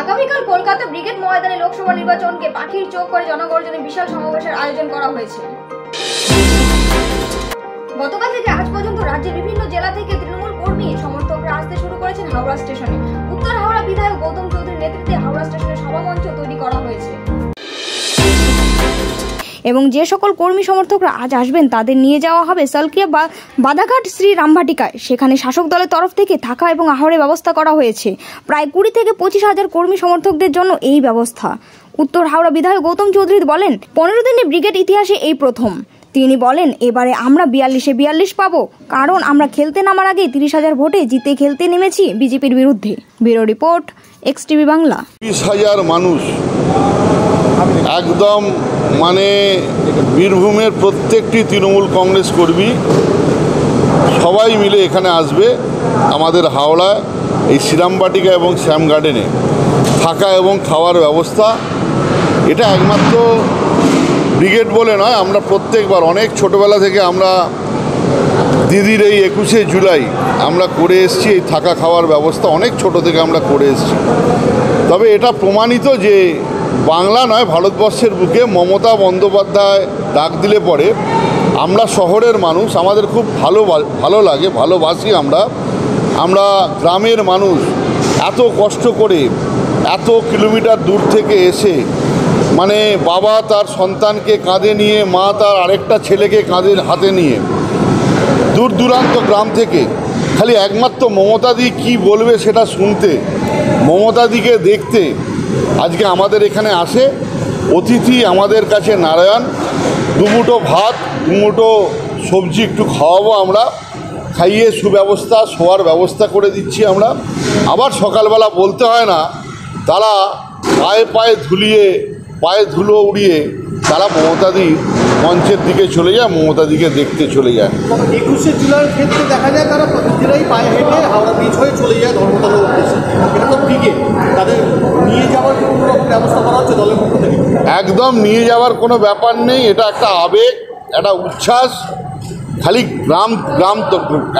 আগামীকাল কলকাতা ব্রিগেড ময়দানে লোকসভা নির্বাচনকে পাখির চোখ করে জনগর্জনে বিশাল সমাবেশের আয়োজন করা হয়েছে। গতকাল থেকে আজ পর্যন্ত রাজ্যের বিভিন্ন জেলা থেকে তৃণমূল কর্মী সমর্থকরা আসতে শুরু করেছেন হাওড়া স্টেশনে। উত্তর হাওড়া বিধায়ক গৌতম চৌধুরীর নেতৃত্বে হাওড়া স্টেশনে সভামঞ্চ তৈরি করা হয়েছে এবং যে সকল কর্মী সমর্থকরা আজ আসবেন তাদের নিয়ে যাওয়া হবে সালকিয়া বাদাঘাট শ্রী রামভাটিকায়। সেখানে শাসক দলের তরফ থেকে থাকা এবং আহারের ব্যবস্থা করা হয়েছে। প্রায় 20 থেকে 25,000 কর্মী সমর্থকদের জন্য এই ব্যবস্থা। উত্তর হাওড়া বিধায়ক গৌতম চৌধুরী বলেন, 15 দিনের ব্রিগেড ইতিহাসে এই প্রথম। তিনি বলেন, এবারে আমরা 42-এ 42 পাবো, কারণ আমরা খেলতে নামার আগে 30,000 ভোটে জিতে খেলতে নেমেছি বিজেপির বিরুদ্ধে। Bureau report, XTV Bangla. 20,000 মানুষ একদম মানে বীরভূমের প্রত্যেকটি তৃণমূল কংগ্রেস কর্মী সবাই মিলে এখানে আসবে। আমাদের হাওড়ায় এই শ্রীরামবাটিকা এবং শ্যাম গার্ডেনে থাকা এবং খাওয়ার ব্যবস্থা, এটা একমাত্র ব্রিগেড বলে নয়, আমরা প্রত্যেকবার অনেক ছোটোবেলা থেকে আমরা দিদির এই 21শে জুলাই আমরা করে এসেছি। এই থাকা খাওয়ার ব্যবস্থা অনেক ছোট থেকে আমরা করে এসেছি। তবে এটা প্রমাণিত যে বাংলা নয়, ভারতবর্ষের বুকে মমতা বন্দ্যোপাধ্যায় ডাক দিলে পরে আমরা শহরের মানুষ, আমাদের খুব ভালো লাগে, ভালোবাসি। আমরা গ্রামের মানুষ এত কষ্ট করে এত কিলোমিটার দূর থেকে এসে, মানে বাবা তার সন্তানকে কাঁধে নিয়ে, মা তার আরেকটা ছেলেকে কাঁধে হাতে নিয়ে দূর দূরান্ত গ্রাম থেকে খালি একমাত্র মমতাদি কি বলবে সেটা শুনতে, মমতাদিকে দেখতে আজকে আমাদের এখানে আসে। অতিথি আমাদের কাছে নারায়ণ। দুমুঠো ভাত, দুমুঠো সবজি একটু খাওয়াবো আমরা, খাইয়ে সুব্যবস্থা শোয়ার ব্যবস্থা করে দিচ্ছি আমরা। আবার সকালবেলা বলতে হয় না, তারা পায়ে ধুলো উড়িয়ে তারা মমতাদি মঞ্চের দিকে চলে যায়, মমতাদিকে দেখতে চলে যায়। 21শে জুলাইয়ের ক্ষেত্রে দেখা যায় তারা নিজেরাই পায়ে হেঁটে হাওড়া ব্রিজ হয়ে চলে যায় ধর্মতলার উদ্দেশ্যে। এটা তো ব্রিগেড, তাদের নিয়ে যাওয়ার কোনো রকম ব্যবস্থা করা হচ্ছে দলের পক্ষ থেকে? একদম নিয়ে যাওয়ার কোনো ব্যাপার নেই, এটা একটা আবেগ, একটা উচ্ছ্বাস। খালি গ্রাম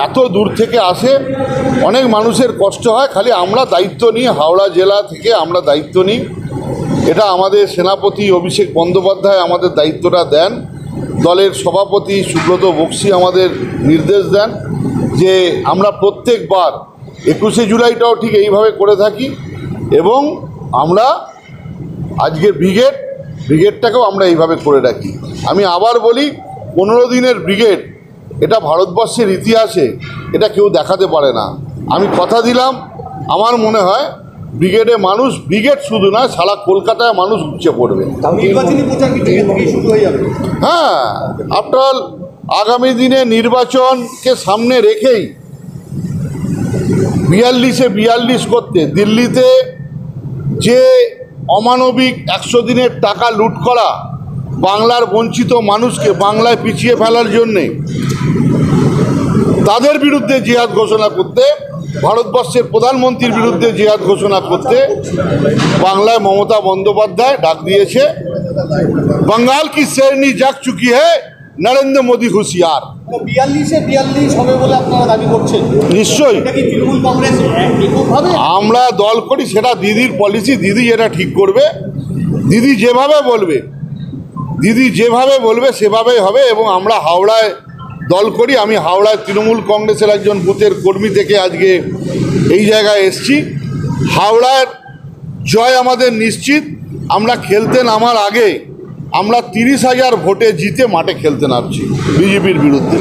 এত দূর থেকে আসে, অনেক মানুষের কষ্ট হয়। খালি আমরা দায়িত্ব নিই, হাওড়া জেলা থেকে আমরা দায়িত্ব নিই। এটা আমাদের সেনাপতি অভিষেক বন্দ্যোপাধ্যায় আমাদের দায়িত্বটা দেন। দলের সভাপতি সুব্রত বক্সী আমাদের নির্দেশ দেন যে আমরা প্রত্যেকবার 21শে জুলাইটাও ঠিক এইভাবে করে থাকি। এবং আমরা আজকে ব্রিগেডটাকেও আমরা এইভাবে করে রাখি। আমি আবার বলি, 15 দিনের ব্রিগেড এটা ভারতবর্ষের ইতিহাসে এটা কেউ দেখাতে পারে না। আমি কথা দিলাম, আমার মনে হয় ব্রিগেডে মানুষ, ব্রিগেড শুধু নয়, সারা কলকাতায় মানুষ উঠে পড়বে। হ্যাঁ, আফটার অল আগামী দিনে নির্বাচনকে সামনে রেখেই 42-এ 42 করতে দিল্লিতে যে অমানবিক 100 দিনের টাকা লুট করা, বাংলার বঞ্চিত মানুষকে বাংলায় পিছিয়ে ফেলার জন্যে তাদের বিরুদ্ধে জিহাদ ঘোষণা করতে, ভারতবর্ষের প্রধানমন্ত্রীর বিরুদ্ধে জিহাদ ঘোষণা করতে বাংলায় মমতা বন্দ্যোপাধ্যায় ডাক দিয়েছে। বাঙ্গাল কি শেরনি জাগ চুকি হ্যায়, নরেন্দ্র মোদী হুঁশিয়ার। 42-এ 42 হবে বলে আপনারা দাবি করছেন? নিশ্চয়ই তৃণমূল কংগ্রেস আমরা দল করি, সেটা দিদির পলিসি, দিদি যেটা ঠিক করবে, দিদি যেভাবে বলবে সেভাবেই হবে। এবং আমরা হাওড়ায় দল করি, আমি হাওড়ায় তৃণমূল কংগ্রেসের একজন বুথের কর্মী থেকে আজকে এই জায়গায় এসছি। হাওড়ার জয় আমাদের নিশ্চিত। আমরা খেলতে নামার আগে আমরা 30,000 ভোটে জিতে মাঠে খেলতে নামছি বিজেপির বিরুদ্ধে।